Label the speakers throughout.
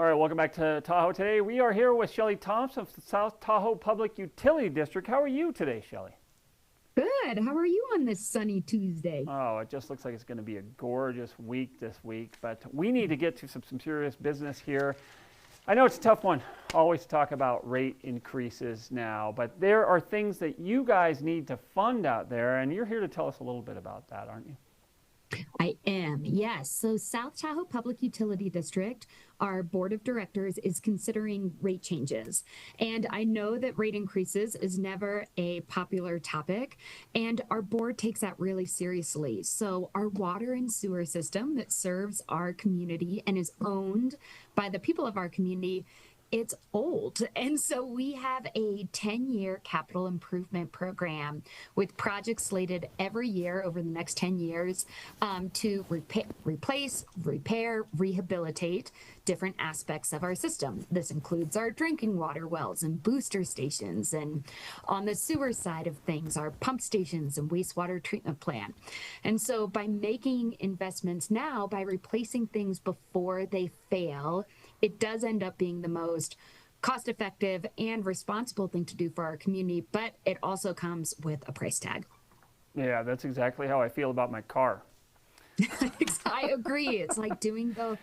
Speaker 1: All right, welcome back to Tahoe today. We are here with Shelly Thompson of the South Tahoe Public Utility District. How are you today, Shelly?
Speaker 2: Good. How are you on this sunny Tuesday?
Speaker 1: Oh, it just looks like it's going to be a gorgeous week this week, but we need to get to some serious business here. I know it's a tough one, always to talk about rate increases now, but there are things that you guys need to fund out there, and you're here to tell us a little bit about that, aren't you?
Speaker 2: I am, yes. So, South Tahoe Public Utility District, our board of directors is considering rate changes. And I know that rate increases is never a popular topic, and our board takes that really seriously. So, our water and sewer system that serves our community and is owned by the people of our community, it's old. And so we have a 10-year capital improvement program with projects slated every year over the next 10 years to replace, repair, rehabilitate different aspects of our system. This includes our drinking water wells and booster stations, and on the sewer side of things, our pump stations and wastewater treatment plant. And so by making investments now, by replacing things before they fail, it does end up being the most cost effective and responsible thing to do for our community, but it also comes with a price tag.
Speaker 1: Yeah, that's exactly how I feel about my car.
Speaker 2: I agree. It's like doing the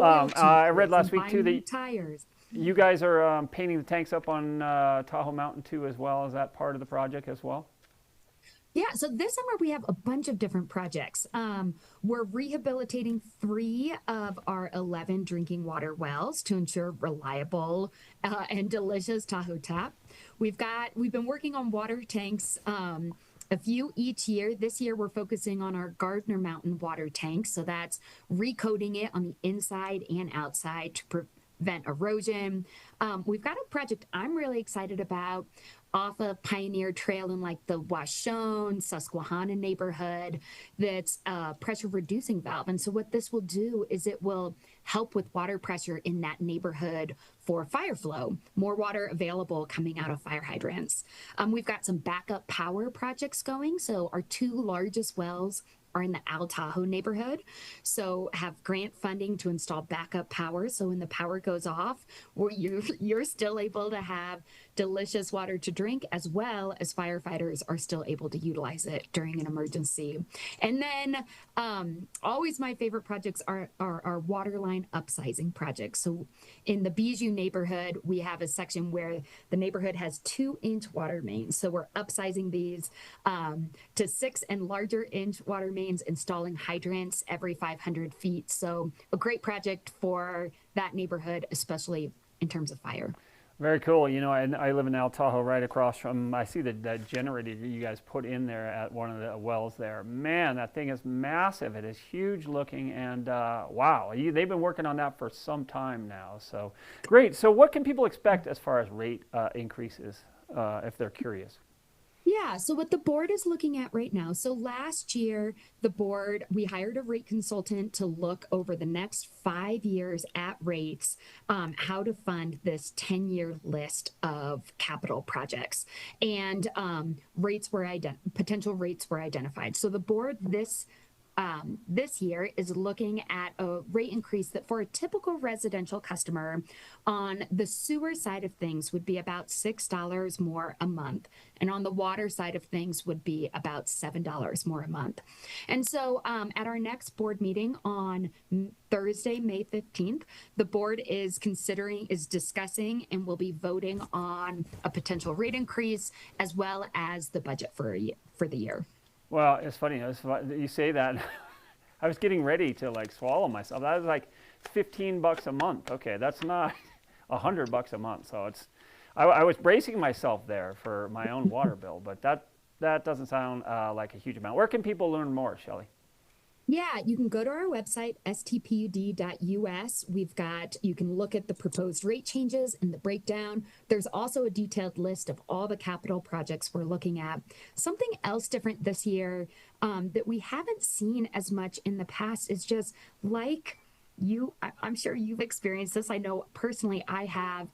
Speaker 2: oil
Speaker 1: I read
Speaker 2: changes
Speaker 1: last
Speaker 2: and
Speaker 1: week too
Speaker 2: buying new
Speaker 1: that
Speaker 2: tires.
Speaker 1: you guys are painting the tanks up on Tahoe Mountain too, as well. Is that part of the project as well?
Speaker 2: Yeah, so this summer we have a bunch of different projects. We're rehabilitating 3 of our 11 drinking water wells to ensure reliable and delicious Tahoe tap. We've been working on water tanks. A few each year. This year, we're focusing on our Gardner Mountain water tank. So that's recoating it on the inside and outside to prevent erosion. We've got a project I'm really excited about off of Pioneer Trail in like the Washone, Susquehanna neighborhood that's a pressure reducing valve. And so what this will do is it will help with water pressure in that neighborhood for fire flow, more water available coming out of fire hydrants. We've got some backup power projects going. So our 2 largest wells are in the Tahoe neighborhood. So have grant funding to install backup power. So when the power goes off, you're still able to have delicious water to drink, as well as firefighters are still able to utilize it during an emergency. And then always my favorite projects are our water line upsizing projects. So in the Bijou neighborhood, we have a section where the neighborhood has 2-inch water mains. So we're upsizing these to 6 and larger inch water mains, installing hydrants every 500 feet. So a great project for that neighborhood, especially in terms of fire.
Speaker 1: Very cool. You know, I live in Tahoe, right across from. I see that generator you guys put in there at one of the wells there. Man, that thing is massive. It is huge looking, and wow, they've been working on that for some time now. So great. So what can people expect as far as rate increases if they're curious?
Speaker 2: Yeah, so what the board is looking at right now. So last year, we hired a rate consultant to look over the next 5 years at rates, how to fund this 10-year list of capital projects. And potential rates were identified. So the board this year is looking at a rate increase that for a typical residential customer on the sewer side of things would be about $6 more a month. And on the water side of things would be about $7 more a month. And so at our next board meeting on Thursday, May 15th, the board is discussing and will be voting on a potential rate increase as well as the budget for the year.
Speaker 1: Well, it's funny. You say that. I was getting ready to like swallow myself. That was like $15 a month. Okay, that's not $100 a month. So I was bracing myself there for my own water bill, but that doesn't sound like a huge amount. Where can people learn more, Shelley?
Speaker 2: Yeah, you can go to our website, stpud.us. You can look at the proposed rate changes and the breakdown. There's also a detailed list of all the capital projects we're looking at. Something else different this year that we haven't seen as much in the past is just I'm sure you've experienced this. I know personally I have.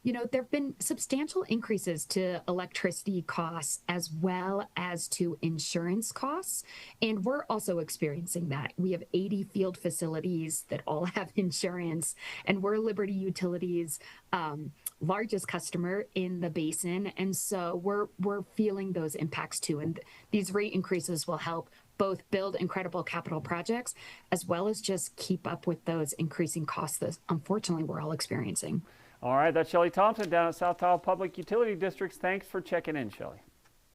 Speaker 2: There have been substantial increases to electricity costs as well as to insurance costs. And we're also experiencing that. We have 80 field facilities that all have insurance, and we're Liberty Utilities' largest customer in the basin. And so we're feeling those impacts too. And these rate increases will help both build incredible capital projects as well as just keep up with those increasing costs that unfortunately we're all experiencing.
Speaker 1: All right, that's Shelley Thompson down at South Tahoe Public Utility Districts. Thanks for checking in, Shelley.